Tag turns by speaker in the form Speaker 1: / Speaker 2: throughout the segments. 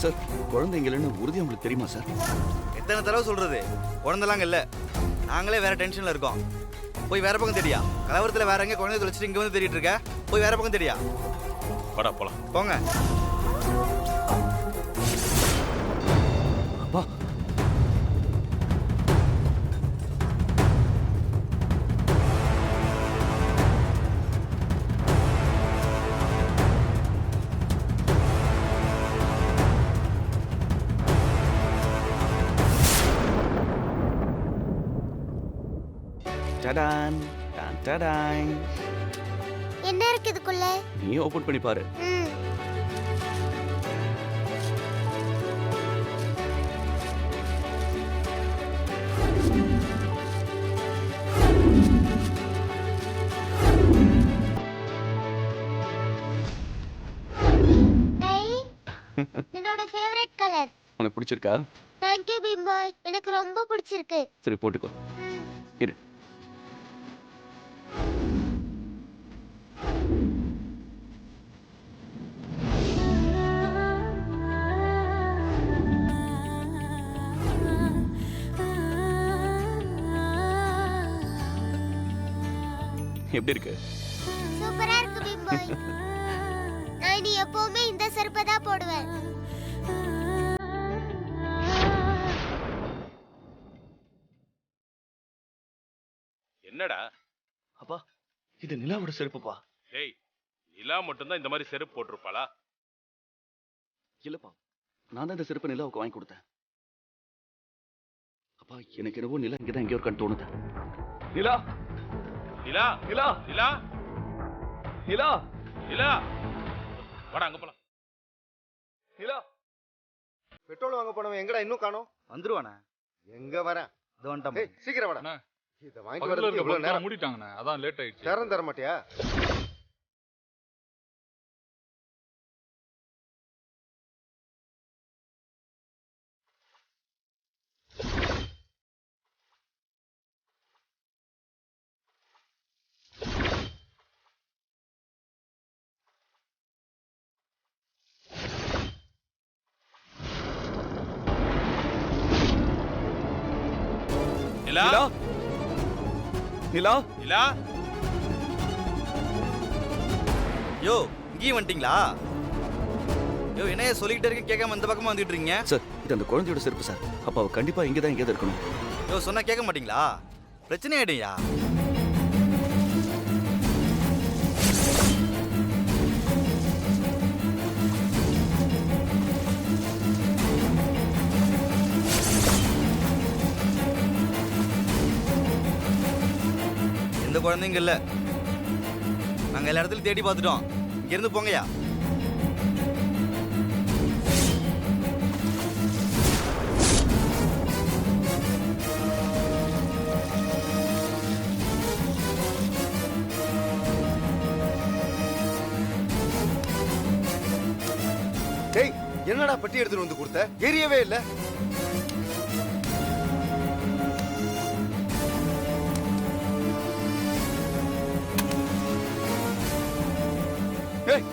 Speaker 1: Sir குழந்தைங்க இல்லைன்னு உறுதி உங்களுக்கு தெரியுமா சார்?
Speaker 2: எத்தனை தடவை சொல்றது? குழந்தைலாங்க இல்ல, நாங்களே வேற டென்ஷன்ல இருக்கோம். போய் வேற பக்கம் தெரியா? கலவரத்துல வேற எங்க குழந்தை தொலைச்சிட்டு இங்க வந்து தேடிட்டு இருக்க? போய் வேற பக்கம் தெரியா?
Speaker 3: வாடா போலாம்.
Speaker 2: போங்க.
Speaker 1: அப்பா டடான் டான் டடான்.
Speaker 4: என்ன இருக்கு இதுக்குள்ள?
Speaker 1: நீ ஓபன் பண்ணி பாரு.
Speaker 4: என்னோட ஃபேவரட் கலர்.
Speaker 1: உனக்கு பிடிச்சிருக்கா?
Speaker 4: தேங்க் யூ பீம் பாய், எனக்கு ரொம்ப பிடிச்சிருக்கு.
Speaker 1: சரி போட்டுக்கோ. இரு. எப்படி இருக்கு?
Speaker 4: சூப்பரா இருக்கு பீம் பாய். நான் இனி எப்பவுமே இந்த செருப்பை தான் போடுவேன்.
Speaker 3: என்னடா?
Speaker 1: அப்பா இது நிலாவோட செருப்புப்பா.
Speaker 3: டேய், நிலா மட்டும்தான் இந்த மாதிரி செருப்பு போட்டிருப்பாளா?
Speaker 1: இல்லப்பா, நான் தான் இந்த செருப்பு நிலாவுக்கு வாங்கி கொடுத்தேன். அப்பா எனக்கு என்னவோ நிலா இங்கதான் எங்கேயோ இருக்கான்னு தோணுது. நிலா
Speaker 3: நிலா
Speaker 1: நிலா
Speaker 3: நிலா
Speaker 1: நிலா
Speaker 3: நிலா, வாடா அங்க போலாம்.
Speaker 1: நிலா.
Speaker 5: பெட்ரோல் வாங்க போனவன் எங்கடா இன்னும் காணோம்?
Speaker 2: வந்துருவானே.
Speaker 5: எங்க வரேன்?
Speaker 2: இது வந்துட்டோம்.
Speaker 5: ஏய் சீக்கிரம் வாடா.
Speaker 6: அண்ணா,
Speaker 5: இத வாங்கி
Speaker 6: பக்கத்துல
Speaker 5: வரதுக்கு
Speaker 6: இருக்க
Speaker 5: இவ்வளவு
Speaker 6: பக்கம்
Speaker 5: நேரம்.
Speaker 6: மூடிட்டாங்கண்ணே, அதான் லேட் ஆயிடுச்சு.
Speaker 5: சேரம் தர மாட்டியா?
Speaker 3: நிலா
Speaker 1: நிலா நிலா
Speaker 3: நிலா.
Speaker 2: யோ, இங்கேயும் வந்துட்டீங்களா? யோ, என்னைய சொல்லிக்கிட்டே இருக்க, கேட்காம இந்த பக்கமா வந்துட்டு இருக்கீங்க?
Speaker 1: சார் இது அந்த குழந்தையோட செருப்பு சார். அப்ப அவ கண்டிப்பா இங்கதான் எங்கேயாவது இருக்கணும்.
Speaker 2: யோ, சொன்னா கேட்க மாட்டீங்களா? பிரச்சனை ஆயிடுயா. எந்த குழந்தைங்க இல்ல, நாங்க எல்லா இடத்துலயும் தேடி பார்த்துட்டோம். இங்க இருந்து போங்கயா.
Speaker 5: டேய் என்னடா பெட்டி எடுத்துட்டு வந்து கொடுத்த? எரியவே இல்ல. ஏய்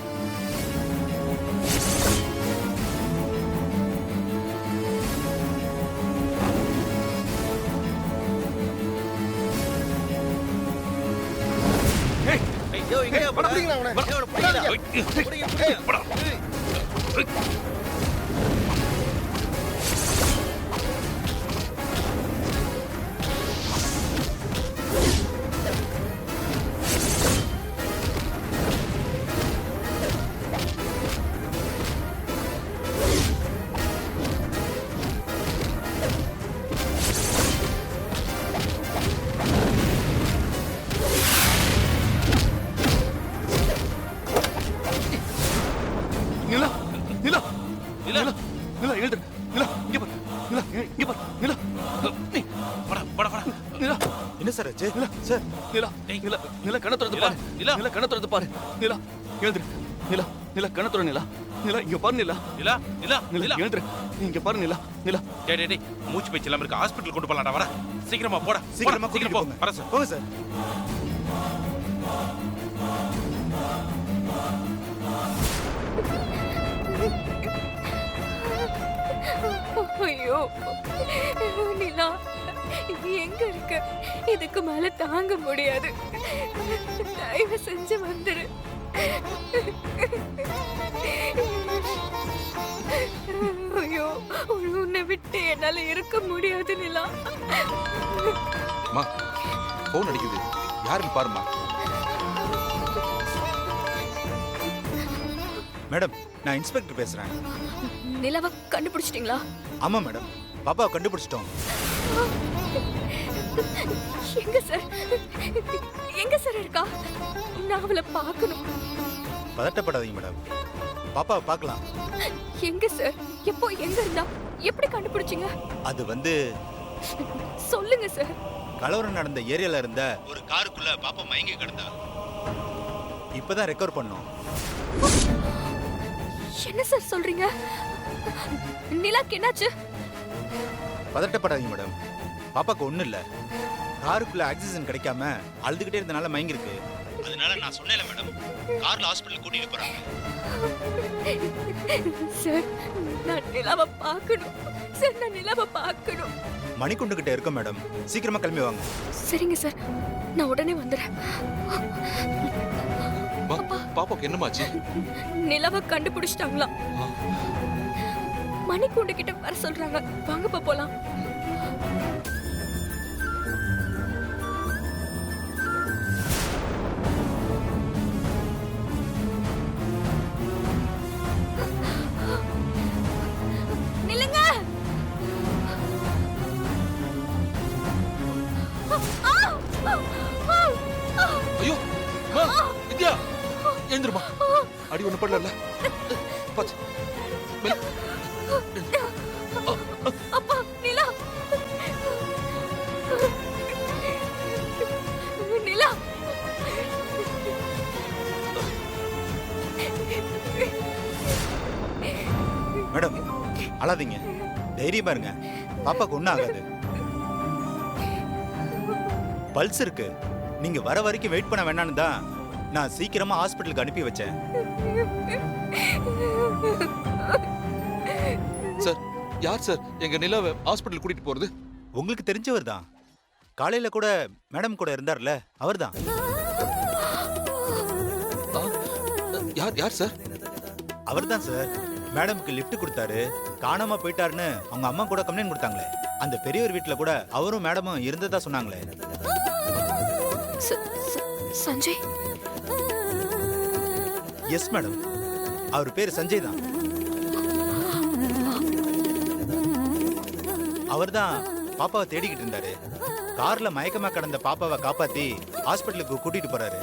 Speaker 2: யோ, இங்கேயா போற?
Speaker 5: பிடிங்கடா அவனை.
Speaker 2: யோ, பிடிங்கடா. பிடிங்க, பிடிங்க. ஏய்.
Speaker 1: நிலா நிலா நிலா நிலா எழுந்து. நிலா இங்க பாரு. நிலா இங்க பாரு. நிலா நீ
Speaker 3: வாடா வாடா வாடா.
Speaker 1: நிலா
Speaker 2: என்ன சார் ஆச்சு?
Speaker 1: நிலா சார் நிலா நிலா நிலா கண்ணை திறந்து பாரு.
Speaker 3: நிலா.
Speaker 1: நிலா கண்ணை திறந்து பாரு. நிலா எழுந்து. நிலா நிலா கண்ணை திற. நிலா நிலா இங்க பாரு. நிலா
Speaker 3: நிலா நிலா
Speaker 1: நிலா
Speaker 3: நிலா.
Speaker 1: எழுந்து. இங்க பாரு. நிலா நிலா
Speaker 3: டேய் டேய் டேய், மூச்சு பேச்சு இல்லாம இருக்கு. ஹாஸ்பிடல் கொண்டு போலாம்டா. வாடா சீக்கிரமா போடா.
Speaker 2: சீக்கிரமா
Speaker 3: சீக்கிரம்
Speaker 2: கூட்டிட்டு
Speaker 3: போ.
Speaker 2: போங்க.
Speaker 3: வர சார்.
Speaker 2: போங்க சார்.
Speaker 6: ஐயோ நிலா எங்க இருக்க? இதுக்கு மேல தாங்க முடியாது. தயவு செஞ்சு வந்துரு. ஐயோ உன்னை விட்டு என்னால இருக்க முடியாது நிலா.
Speaker 3: அம்மா ஃபோன் அடிக்குது, யாருன்னு பாருமா.
Speaker 7: மேடம், நான் இன்ஸ்பெக்டர் பேசுறேன்.
Speaker 6: நிலாவை கண்டுபிடிச்சிட்டீங்களா?
Speaker 7: ஆமா மேடம், பாப்பாவை கண்டுபிடிச்சிட்டோம்.
Speaker 6: எங்க சார்? எங்க சார் இருக்கா? நான் அவளை பார்க்கணும்.
Speaker 7: பதட்டப்படாதீங்க மேடம், பாப்பாவை பார்க்கலாம்.
Speaker 6: எங்க சார்? எப்போ எங்க இருந்தா? எப்படி கண்டுபிடிச்சீங்க?
Speaker 7: அது வந்து
Speaker 6: சொல்லுங்க சார்.
Speaker 7: கலவரம் நடந்த ஏரியால இருந்த ஒரு காருக்குள்ள பாப்பா மயங்கி கிடந்தா. இப்பதான் ரெக்கவர் பண்ணோம்.
Speaker 6: என்ன சார் சொல்றீங்க? நிலாக்கு என்னாச்சு?
Speaker 7: பதட்டப்படாதீங்க மேடம், பாப்பாக்கு ஒண்ணும் இல்ல. காருக்குள்ள ஆக்சிஜன் கிடைக்காம அழுதுகிட்டே இருந்தனால மயங்கிருக்கு. அதனால நான் சொன்னேன்ல மேடம், கார்ல ஹாஸ்பிடல் கூட்டிட்டு போறாங்க.
Speaker 6: சார் நான் நிலாவை பார்க்கணும். சார் நான் நிலாவை பார்க்கணும்.
Speaker 7: மணிக்குண்டு கிட்ட இருக்கோம் மேடம், சீக்கிரமா கிளம்பி வாங்க.
Speaker 6: சரிங்க சார், நான் உடனே வந்துடுறேன்.
Speaker 3: பாப்பாக்கு என்னமாச்சு?
Speaker 6: நிலாவை கண்டுபிடிச்சிட்டாங்களா? மணிக்கூண்டு கிட்ட வர சொல்றாங்க. வாங்கப்பா போலாம். நில்லுங்க.
Speaker 3: ஐயோ வித்யா, எழுந்துருமா. அடி ஒண்ணு பண்ணல.
Speaker 6: அப்பா நிலா. நிலா.
Speaker 7: மேடம் அழாதீங்க, தைரியமா இருங்க. பாப்பாக்கு ஒண்ணும் ஆகாது. பல்ஸ் இருக்கு. நீங்க வர வரைக்கும் வெயிட் பண்ண வேண்டாம்னு தான் நான் சீக்கிரமா ஹாஸ்பிட்டலுக்கு அனுப்பி வச்சேன்.
Speaker 1: சார், யார் சார் எங்க நிலாவை ஹாஸ்பிட்டல் கூட்டிட்டு போறது?
Speaker 7: உங்களுக்கு தெரிஞ்சவர் தான். காலையில கூட மேடம் கூட இருந்தார்ல, அவர் தான்.
Speaker 1: யார் யார் சார்?
Speaker 7: அவர் தான் சார். மேடம்க்கு லிஃப்ட் கொடுத்தாரு, காணாம போயிட்டாருன்னு அவங்க அம்மா கூட கம்ப்ளைண்ட் கொடுத்தாங்களே. அந்த பெரியவர் வீட்டுல கூட அவரும் மேடமும் இருந்ததா சொன்னாங்களே.
Speaker 6: சஞ்சய்?
Speaker 7: எஸ் மேடம், அவர் பேரு சஞ்சய் தான். அவர் தான் பாப்பாவை தேடிக்கிட்டு இருந்தாரு. கார்ல மயக்கமா கடந்த பாப்பாவை காப்பாத்தி ஹாஸ்பிட்டலுக்கு கூட்டிட்டு போறாரு.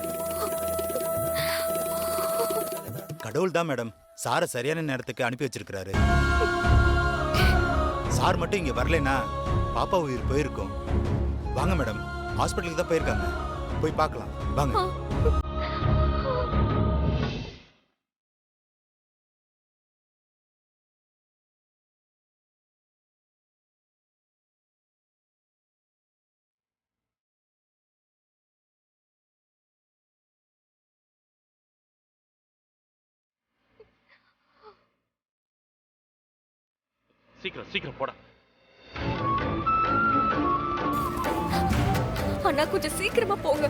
Speaker 7: கடவுள் தான் மேடம் சாரை சரியான நேரத்துக்கு அனுப்பி வச்சிருக்கிறாரு. சார் மட்டும் இங்க வரலைன்னா பாப்பா உயிர் போயிருக்கும். வாங்க மேடம், ஹாஸ்பிட்டலுக்கு தான் போயிருக்காங்க, போய் பார்க்கலாம் வாங்க.
Speaker 3: சீக்கிரம் சீக்கிரம் போடா.
Speaker 6: அண்ணா கொஞ்சம் சீக்கிரமா போங்க.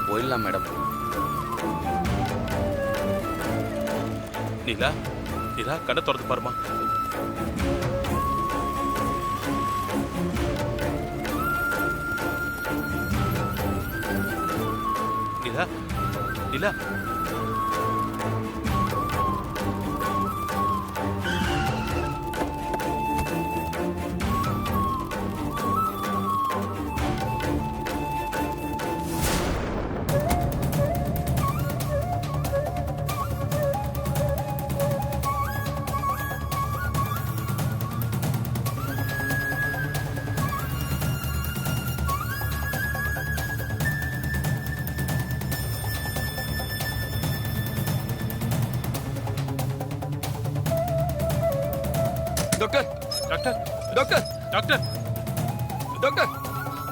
Speaker 1: போயிடலாம் மேடம்.
Speaker 3: நிலா, நிலா கடை திறந்து பாருமா. Nila, Nila.
Speaker 1: Doctor,
Speaker 3: doctor,
Speaker 1: doctor,
Speaker 3: doctor,
Speaker 1: doctor,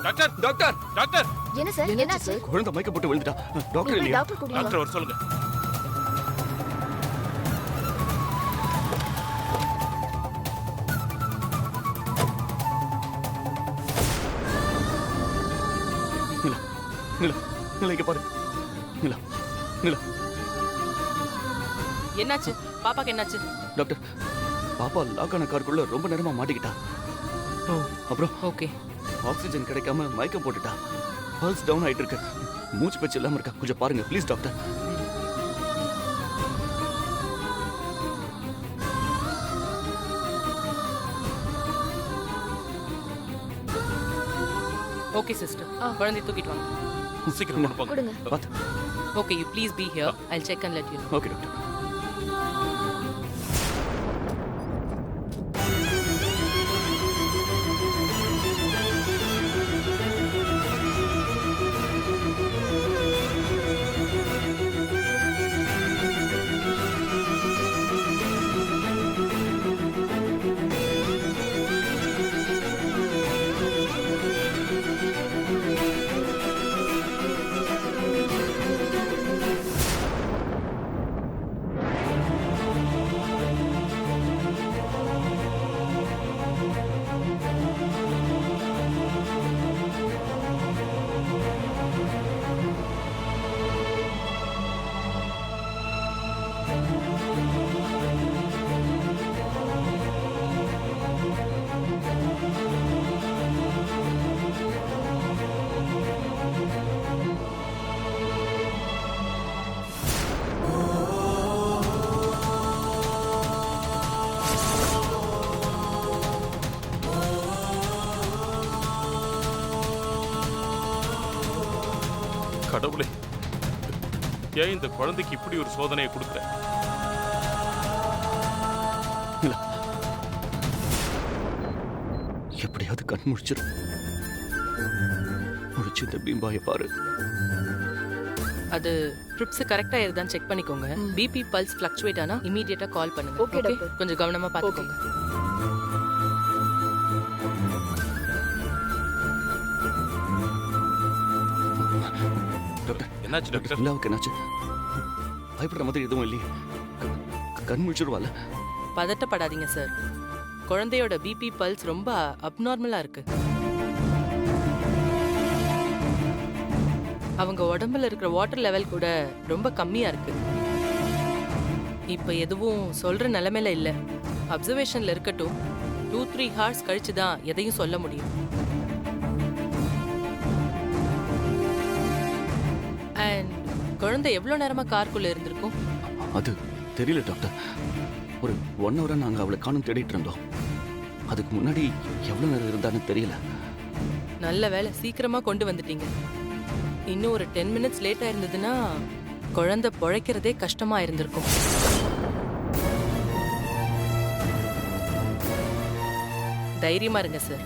Speaker 3: doctor,
Speaker 1: doctor,
Speaker 3: doctor.
Speaker 6: என்ன சார்? என்னாச்சு?
Speaker 1: குழந்தை மயக்கம் போட்டு விழுந்துட்டா. டாக்டர் இல்லையா?
Speaker 6: டாக்டர் கூட்டிட்டு
Speaker 3: டாக்டர் வர சொல்லுங்க.
Speaker 1: நிலா நிலா இங்க பாரு. நிலா நிலா.
Speaker 8: என்னாச்சு? பாப்பாக்கு என்னாச்சு?
Speaker 1: டாக்டர், பாப்பா லாக் ஆன காருக்குள்ள ரொம்ப நேரமா மாட்டிக்கிட்டா. அப்புறம்
Speaker 8: ஓகே.
Speaker 1: ஆக்சிஜன் கிடைக்காம மயக்கம் போட்டுட்டா. பல்ஸ் டவுன் ஆயிட்டு இருக்கு. மூச்சு பேச்சு இல்லாம இருக்கா. கொஞ்சம் பாருங்க ப்ளீஸ் டாக்டர்.
Speaker 8: ஓகே சிஸ்டர், குழந்தை தூக்கிட்டு வாங்க.
Speaker 3: சீக்கிரம் கொண்டு போங்க.
Speaker 6: கொடுங்க.
Speaker 1: பாத்து.
Speaker 8: Okay, you please be here. Jal check and let you know.
Speaker 1: Okay doctor.
Speaker 3: கடவுளே, ஏன் இந்த குழந்தைக்கு இப்படி ஒரு சோதனையை கொடுக்குற?
Speaker 1: நிலா எப்படியாவது கண் முடிச்சிரு. முடிச்சு இந்த பீம்பாயை பாரு.
Speaker 8: அது ட்ரிப்ஸ் கரெக்டா இருக்குதான்னு செக் பண்ணிக்கோங்க. பிபி பல்ஸ் ஃப்ளக்சுவேட் ஆனா இமிடியேட்டா கால் பண்ணுங்க.
Speaker 6: Okay,
Speaker 8: Okay?
Speaker 6: doctor.
Speaker 8: கொஞ்சம் கவனமா பாத்துக்கோங்க.
Speaker 1: டாக்டர்,
Speaker 3: என்னாச்சு டாக்டர்?
Speaker 1: நிலாவுக்கு என்னாச்சு? பயப்படுற மாதிரி எதுவும் இல்லையே. கண் முடிச்சிருவால.
Speaker 8: பதட்டப்படாதீங்க சார். குழந்தையோட பிபி பல்ஸ் ரொம்ப அப்நார்மலா இருக்கு. அவங்க உடம்புல இருக்கிற வாட்டர் லெவல் கூட ரொம்ப கம்மியா இருக்கு. இப்ப எதுவும் சொல்ற நிலைமையில இல்ல. அப்சர்வேஷன்ல இருக்கட்டும். 2-3 ஹார்ஸ் கழிச்சு தான் எதையும் சொல்ல முடியும். அண்ட் குழந்தை எவ்வளவு நேரமா காருக்குள்ள இருந்திருக்கும்?
Speaker 1: அது தெரியல டாக்டர். ஒரு 1 ஹவரா நாங்க அவளை காணும் தேடிட்டு இருந்தோம். அதுக்கு முன்னாடி எவ்வளவு நேரம் இருந்தான்னு தெரியல.
Speaker 8: நல்ல வேளை சீக்கிரமா கொண்டு வந்துட்டீங்க. இன்னும் ஒரு 10 மினிட்ஸ் லேட்டா இருந்ததுன்னா குழந்தை பொழைக்கிறதே கஷ்டமா இருந்திருக்கும். தைரியமா இருங்க சார்.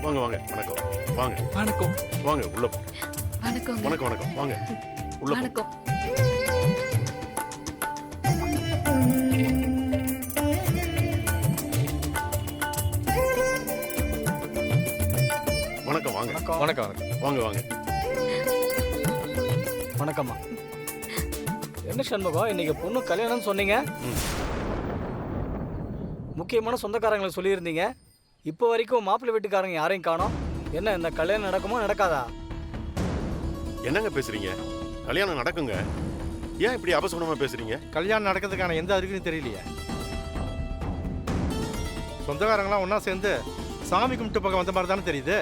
Speaker 9: வாங்க வாங்க, வணக்கம். வாங்க
Speaker 1: வணக்கம்.
Speaker 9: வாங்க உள்ள போ.
Speaker 6: வணக்கம்.
Speaker 9: வணக்கம் வணக்கம், வாங்க உள்ள போ.
Speaker 6: வணக்கம்.
Speaker 9: வணக்கம் வாங்க.
Speaker 10: வணக்கம்.
Speaker 9: வாங்க வாங்க.
Speaker 10: வணக்கம்மா. என்ன சண்முகம், இன்னைக்கு பொண்ணு கல்யாணம்னு சொன்னீங்க. முக்கியமான சொந்தக்காரங்களை சொல்லியிருந்தீங்க. இப்போ வரைக்கும் மாப்பிள்ளை வீட்டுக்காரங்க யாரையும் காணோம். என்ன இந்த கல்யாணம் நடக்குமா நடக்காதா?
Speaker 9: என்னங்க பேசுறீங்க? கல்யாணம் நடக்குங்க. ஏன் இப்படி அபசகுனமா பேசுறீங்க?
Speaker 11: கல்யாணம் நடக்கிறதுக்கான எந்த அறிகுறியும் தெரியலையே. சொந்தக்காரங்களாம் ஒன்றா சேர்ந்து சாமி கும்பிட்டு பக்கம் வந்த மாதிரி தானே தெரியுது.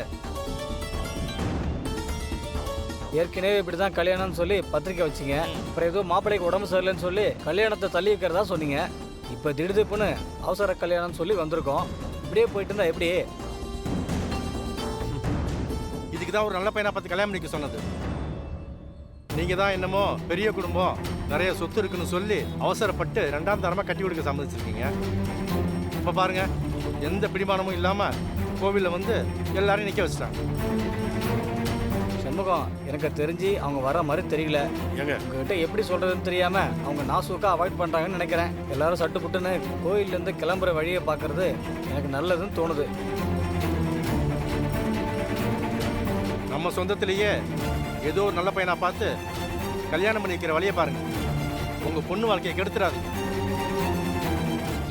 Speaker 10: ஏற்கனவே இப்படி தான் கல்யாணம்னு சொல்லி பத்திரிக்கை வச்சிங்க. அப்புறம் ஏதோ மாப்பிள்ளைக்கு உடம்பு சரியில்லைன்னு சொல்லி கல்யாணத்தை தள்ளி வைக்கிறதா சொன்னீங்க. இப்போ திடீர்னு அவசர கல்யாணம்னு சொல்லி வந்திருக்கோம். இப்படியே போயிட்டு இருந்தா எப்படி?
Speaker 11: இதுக்கு தான் ஒரு நல்ல பையனை பார்த்து கல்யாணம் பண்ணிக்க சொன்னது. நீங்கள் தான் என்னமோ பெரிய குடும்பம், நிறைய சொத்து இருக்குன்னு சொல்லி அவசரப்பட்டு 2ஆம் தரமாக கட்டி கொடுக்க சம்மதிச்சிருக்கீங்க. இப்போ பாருங்க, எந்த பிடிமானமும் இல்லாமல் கோவிலில் வந்து எல்லாரையும் நிற்க வச்சிட்டாங்க.
Speaker 10: சண்முகம், எனக்கு தெரிஞ்சு அவங்க வர மாதிரி தெரியல.
Speaker 9: ஏங்க
Speaker 10: உங்ககிட்ட எப்படி சொல்றதுன்னு தெரியாம அவங்க நாசூக்கா அவாய்ட் பண்றாங்கன்னு நினைக்கிறேன். எல்லாரும் சட்டு புட்டுன்னு கோயில்ல இருந்து கிளம்புற வழியை பார்க்கறது எனக்கு நல்லதுன்னு தோணுது.
Speaker 11: நம்ம சொந்தத்திலேயே ஏதோ ஒரு நல்ல பையனா பார்த்து கல்யாணம் பண்ணி வைக்கிற வழியை பாருங்க. உங்க பொண்ணு வாழ்க்கையை கெடுத்துறாது.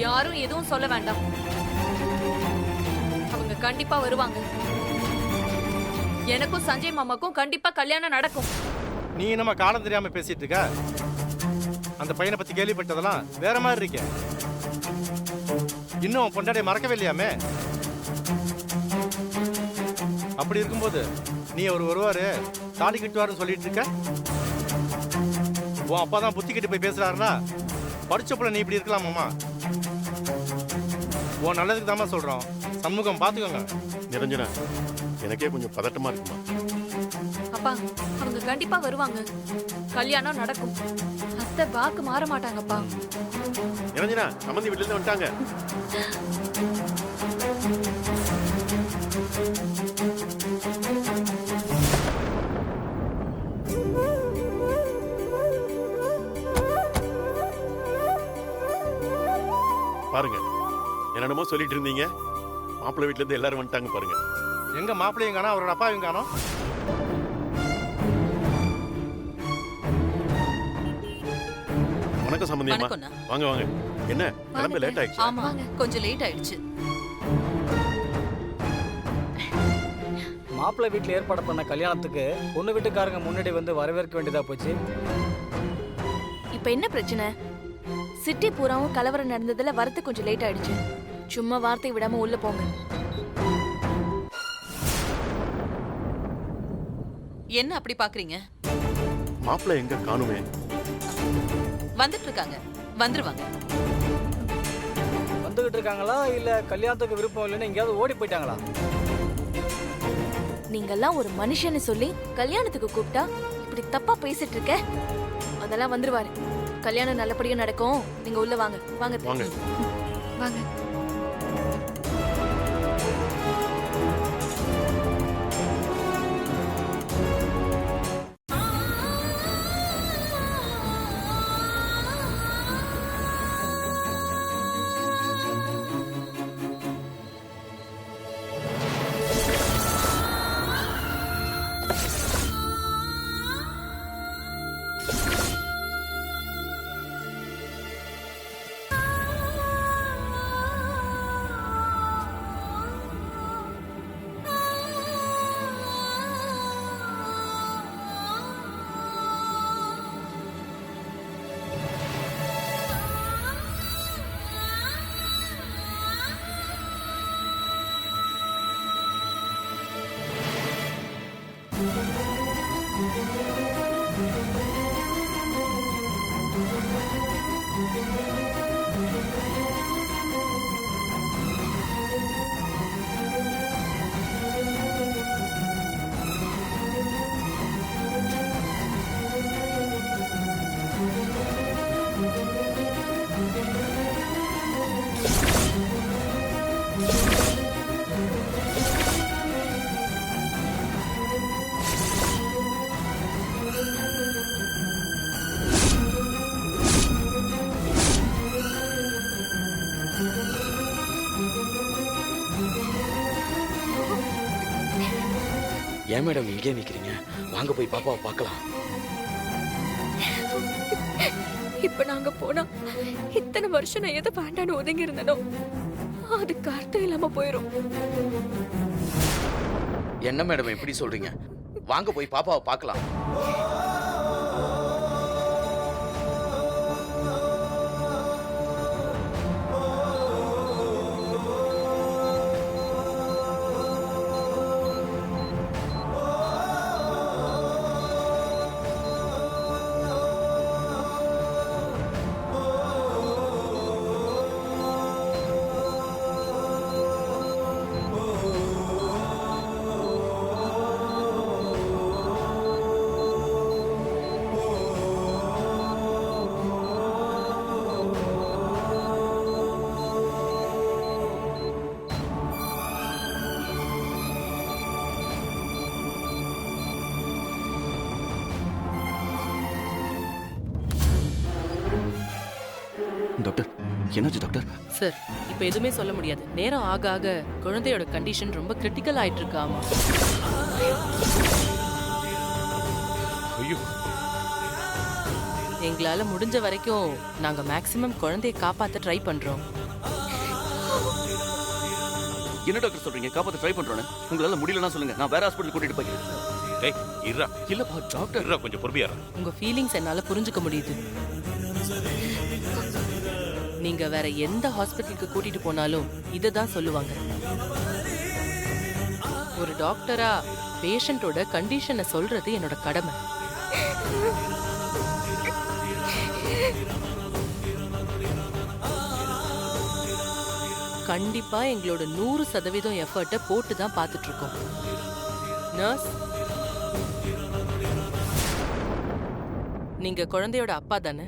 Speaker 6: யாரும் எதுவும் சொல்ல வேண்டாம். அவங்க கண்டிப்பா வருவாங்க. எனக்கும் சஞ்சய் மாமாக்கும் கண்டிப்பா கல்யாணம் நடக்கும்.
Speaker 11: நீ நம்ம காலம் தெரியாம பேசிட்டு இருக்க. அந்த பையனை பத்தி கேள்விப்பட்டதெல்லாம் வேற மாதிரி இருக்க. இன்னும் பொண்டாட்டியை மறக்கவே இல்லையாமே. அப்படி இருக்கும்போது நீ அவர் வருவாரு தாலி கட்டுவாருன்னு சொல்லிட்டு இருக்க. உன் அப்பா தான் புத்தி கட்டி போய் பேசுறாருன்னா படிச்ச புள்ள நீ இப்படி இருக்கலாமாம்மா? உன் நல்லதுக்கு தாம்மா சொல்றோம். சண்முகம் பாத்துக்கோங்க.
Speaker 9: நிரஞ்சனா, எனக்கே கொஞ்சம் பதட்டமா இருக்குமா.
Speaker 6: அப்பா அவங்க கண்டிப்பா வருவாங்க. கல்யாணம் நடக்கும். அத்தை வாக்கு மாற மாட்டாங்கப்பா.
Speaker 9: நிரஞ்சனா, சம்மந்தி வீட்டுல இருந்து வந்துட்டாங்க. பாருங்க, என்னென்னமோ சொல்லிட்டு இருந்தீங்க. மாப்பிள்ளை வீட்டுல இருந்து எல்லாரும் வந்துட்டாங்க பாருங்க.
Speaker 11: எங்க மாப்பிள்ளையும் காணோம், அவரோட அப்பாவையும் காணோம்.
Speaker 9: வணக்கம் சம்மந்தியம்மா.
Speaker 8: வணக்கம்ண்ணா.
Speaker 9: வாங்க வாங்க. என்ன கிளம்ப லேட் ஆயிடுச்சு?
Speaker 8: ஆமா கொஞ்சம் லேட் ஆயிடுச்சு.
Speaker 10: மாப்பிள்ளை வீட்டில் ஏற்பாடு பண்ண கல்யாணத்துக்கு பொண்ணு வீட்டுக்காரங்க முன்னாடி வந்து வரவேற்க வேண்டியதா போச்சு.
Speaker 6: இப்ப என்ன பிரச்சனை? சிட்டி பூராவும் கலவரம் நடந்ததுல வரது கொஞ்சம் லேட் ஆயிடுச்சு. சும்மா வார்த்தை விடாம உள்ள போங்க.
Speaker 8: என்ன அப்படி பாக்குறீங்க?
Speaker 9: மாப்பிள்ளை எங்க காணுமே?
Speaker 8: வந்துட்டு இருக்காங்க, வந்துருவாங்க.
Speaker 10: வந்துகிட்டு இருக்காங்களா இல்ல கல்யாணத்துக்கு விருப்பம் இல்லைன்னு எங்கேயாவது ஓடி போயிட்டாங்களா?
Speaker 6: நீங்கெல்லாம் ஒரு மனுஷன்னு சொல்லி கல்யாணத்துக்கு கூப்பிட்டா இப்படி தப்பா பேசிட்டு இருக்க. அதெல்லாம் வந்துருவாரு. கல்யாணம் நல்லபடியா நடக்கும். நீங்க உள்ள வாங்க. வாங்க
Speaker 9: வாங்க.
Speaker 6: வாங்க.
Speaker 1: ஏன் மேடம் இங்கே நிக்கிறீங்க? வாங்க போய் பாப்பாவை பார்க்கலாம்.
Speaker 6: இப்ப நாங்க போனா இத்தனை வருஷம் நான் எதை வேண்டான்னு ஒதுங்கி இருந்தனோ அதுக்கு அர்த்தம் இல்லாம போயிரும்.
Speaker 1: என்ன மேடம் எப்படி சொல்றீங்க? வாங்க போய் பாப்பாவை பார்க்கலாம். டாக்டர், என்னாச்சு டாக்டர்?
Speaker 8: சார் இப்போ எதுவுமே சொல்ல முடியாது. நேரம் ஆக ஆக குழந்தையோட கண்டிஷன் ரொம்ப கிரிட்டிக்கல் ஆயிட்டு இருக்கு. ஆமா.
Speaker 3: ஐயோ,
Speaker 8: எங்களால முடிஞ்ச வரைக்கும் நாங்க மேக்ஸிமம் குழந்தையை காப்பாத்த ட்ரை பண்றோம்.
Speaker 1: என்ன டாக்டர் சொல்றீங்க? காப்பாத்த ட்ரை பண்றோன்னு. உங்களால முடியலன்னா சொல்லுங்க, நான் வேற ஹாஸ்பிடல் கூட்டிட்டு போகிறேன்.
Speaker 3: டேய் இருடா.
Speaker 1: இல்லப்பா டாக்டர்.
Speaker 3: இருடா, கொஞ்சம் பொறுமையா இரு.
Speaker 8: உங்க ஃபீலிங்ஸ் என்னால புரிஞ்சுக்க முடியுது. நீங்க வேற எந்த ஹாஸ்பிட்டலுக்கு கூட்டிட்டு போனாலும் இதை தான் சொல்லுவாங்க. ஒரு டாக்டரா பேஷண்டோட கண்டிஷனை சொல்றது என்னோட கடமை. கண்டிப்பா எங்களோட 100% எஃபர்ட்டை போட்டு தான் பார்த்துட்டு இருக்கோம். நர்ஸ், நீங்க குழந்தையோட அப்பா தானே?